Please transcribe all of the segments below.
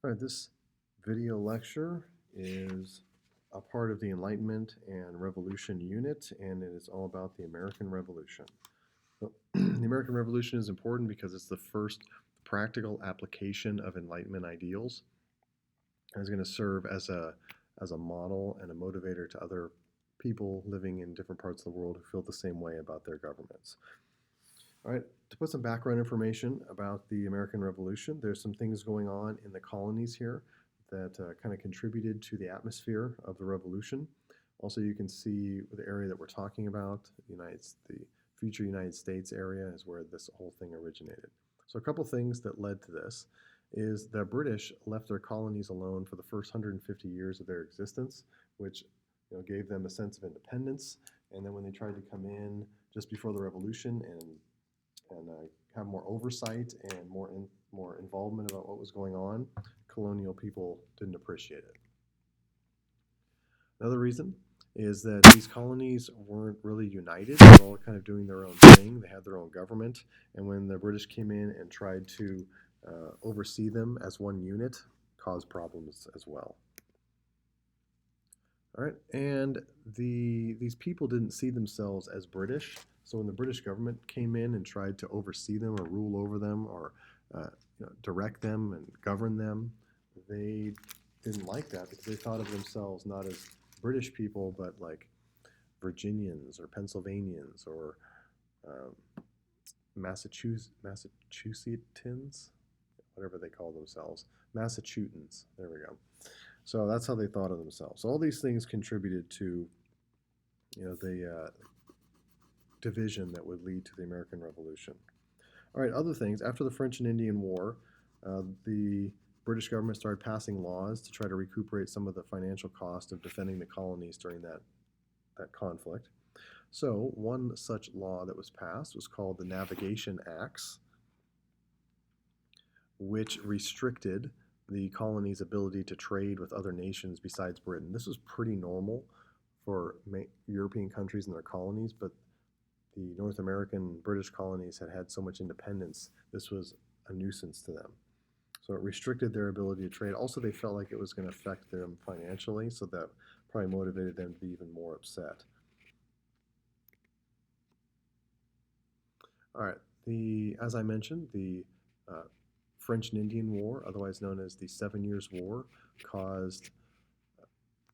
All right, this video lecture is a part of the Enlightenment and Revolution unit, and it is all about the American Revolution. So, the American Revolution is important because it's the first practical application of Enlightenment ideals, and is going to serve as a model and a motivator to other people living in different parts of the world who feel the same way about their governments. All right, to put some background information about the American Revolution, there's some things going on in the colonies here that kind of contributed to the atmosphere of the revolution. Also, you can see the area that we're talking about, the future United States area is where this whole thing originated. So a couple things that led to this is the British left their colonies alone for the first 150 years of their existence, which gave them a sense of independence. And then when they tried to come in just before the revolution and have more oversight and more involvement about what was going on, colonial people didn't appreciate it. Another reason is that these colonies weren't really united. They were all kind of doing their own thing. They had their own government, and when the British came in and tried to oversee them as one unit, caused problems as well. All right, and these people didn't see themselves as British. So when the British government came in and tried to oversee them or rule over them or direct them and govern them, they didn't like that because they thought of themselves not as British people, but like Virginians or Pennsylvanians or Massachusettsans, whatever they call themselves, Massachusetts. There we go. So that's how they thought of themselves. So all these things contributed to, the division that would lead to the American Revolution. All right, other things. After the French and Indian War, the British government started passing laws to try to recuperate some of the financial cost of defending the colonies during that conflict. So one such law that was passed was called the Navigation Acts, which restricted the colony's ability to trade with other nations besides Britain. This was pretty normal for European countries and their colonies, but the North American British colonies had had so much independence, this was a nuisance to them. So it restricted their ability to trade. Also, they felt like it was going to affect them financially, so that probably motivated them to be even more upset. All right, as I mentioned, the French and Indian War, otherwise known as the 7 Years' War,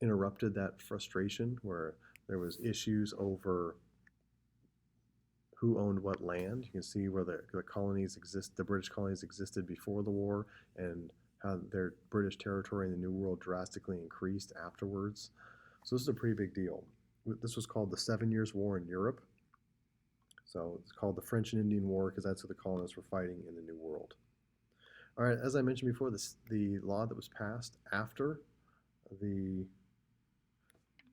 interrupted that frustration where there was issues over who owned what land. You can see where the British colonies existed before the war, and how their British territory in the New World drastically increased afterwards. So this is a pretty big deal. This was called the 7 Years' War in Europe. So it's called the French and Indian War because that's who the colonists were fighting in the New World. All right, as I mentioned before, the law that was passed after the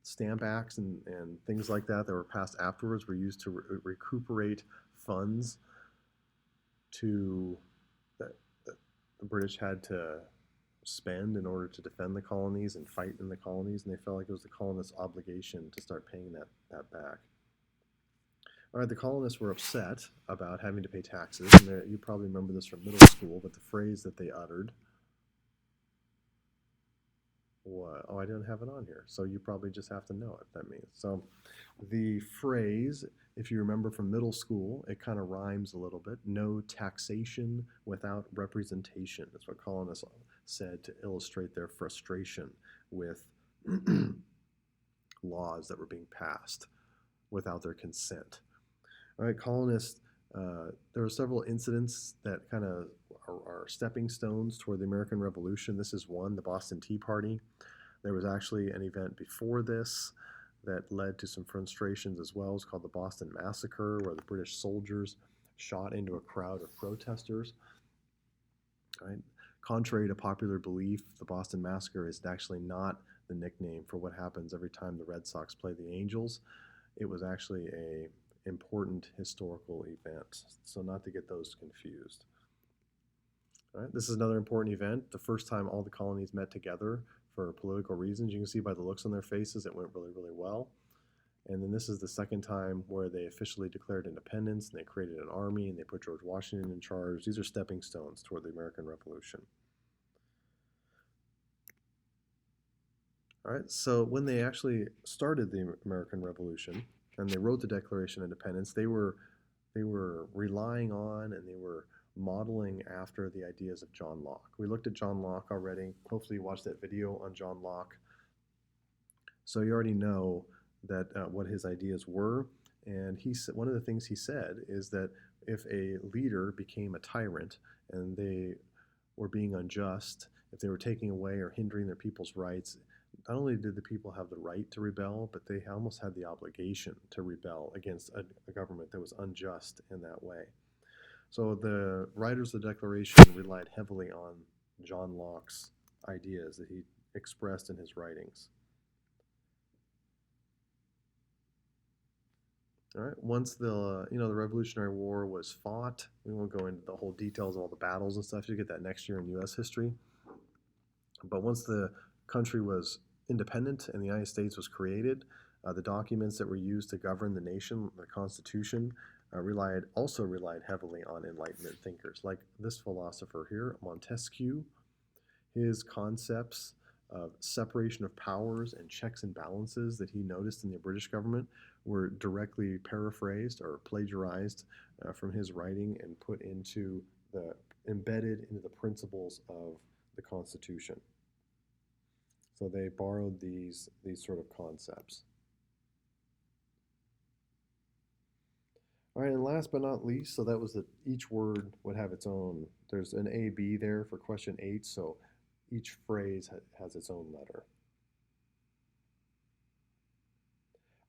Stamp Acts and things like that were passed afterwards were used to recuperate funds that the British had to spend in order to defend the colonies and fight in the colonies, and they felt like it was the colonists' obligation to start paying that back. All right, the colonists were upset about having to pay taxes, and you probably remember this from middle school, but the phrase that they uttered, what? Oh, I didn't have it on here, so you probably just have to know what that means. So the phrase, if you remember from middle school, it kind of rhymes a little bit. No taxation without representation. That's what colonists said to illustrate their frustration with laws that were being passed without their consent. All right, colonists, there were several incidents that kind of are stepping stones toward the American Revolution. This is one, the Boston Tea Party. There was actually an event before this that led to some frustrations as well. It's called the Boston Massacre, where the British soldiers shot into a crowd of protesters. All right. Contrary to popular belief, the Boston Massacre is actually not the nickname for what happens every time the Red Sox play the Angels. It was actually an important historical event, so not to get those confused. All right, this is another important event, the first time all the colonies met together for political reasons. You can see by the looks on their faces it went really, really well. And then this is the second time where they officially declared independence, and they created an army, and they put George Washington in charge. These are stepping stones toward the American Revolution. All right, so when they actually started the American Revolution and they wrote the Declaration of Independence, they were relying on and they were modeling after the ideas of John Locke. We looked at John Locke already. Hopefully, you watched that video on John Locke. So you already know that what his ideas were. And one of the things he said is that if a leader became a tyrant and they were being unjust, if they were taking away or hindering their people's rights, not only did the people have the right to rebel, but they almost had the obligation to rebel against a government that was unjust in that way. So the writers of the Declaration relied heavily on John Locke's ideas that he expressed in his writings. All right. Once the Revolutionary War was fought, we won't go into the whole details of all the battles and stuff. You get that next year in U.S. history. But once the country was independent and the United States was created, the documents that were used to govern the nation, the Constitution, also relied heavily on Enlightenment thinkers, like this philosopher here, Montesquieu. His concepts of separation of powers and checks and balances that he noticed in the British government were directly paraphrased or plagiarized from his writing and embedded into the principles of the Constitution. So they borrowed these sort of concepts. All right, and last but not least, so that was each word would have its own. There's an A, B there for question 8, so each phrase has its own letter.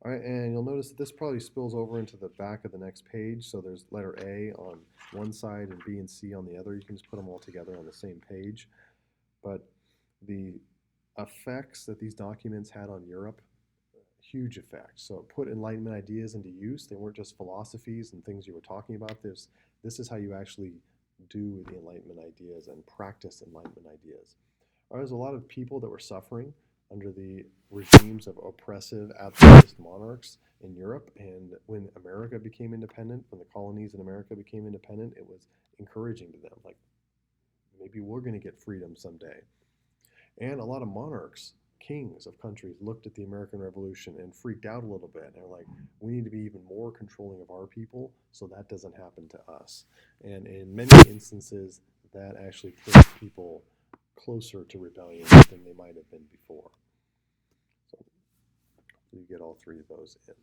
All right, and you'll notice that this probably spills over into the back of the next page. So there's letter A on one side and B and C on the other. You can just put them all together on the same page. But the effects that these documents had on Europe, huge effects. So it put Enlightenment ideas into use. They weren't just philosophies and things you were talking about. This is how you actually do the Enlightenment ideas and practice Enlightenment ideas. There's a lot of people that were suffering under the regimes of oppressive absolutist monarchs in Europe. And when America became independent, when the colonies in America became independent, it was encouraging to them. Like, maybe we're going to get freedom someday. And a lot of monarchs, kings of countries, looked at the American Revolution and freaked out a little bit. They're like, we need to be even more controlling of our people so that doesn't happen to us. And in many instances, that actually put people closer to rebellion than they might have been before. So you get all three of those in.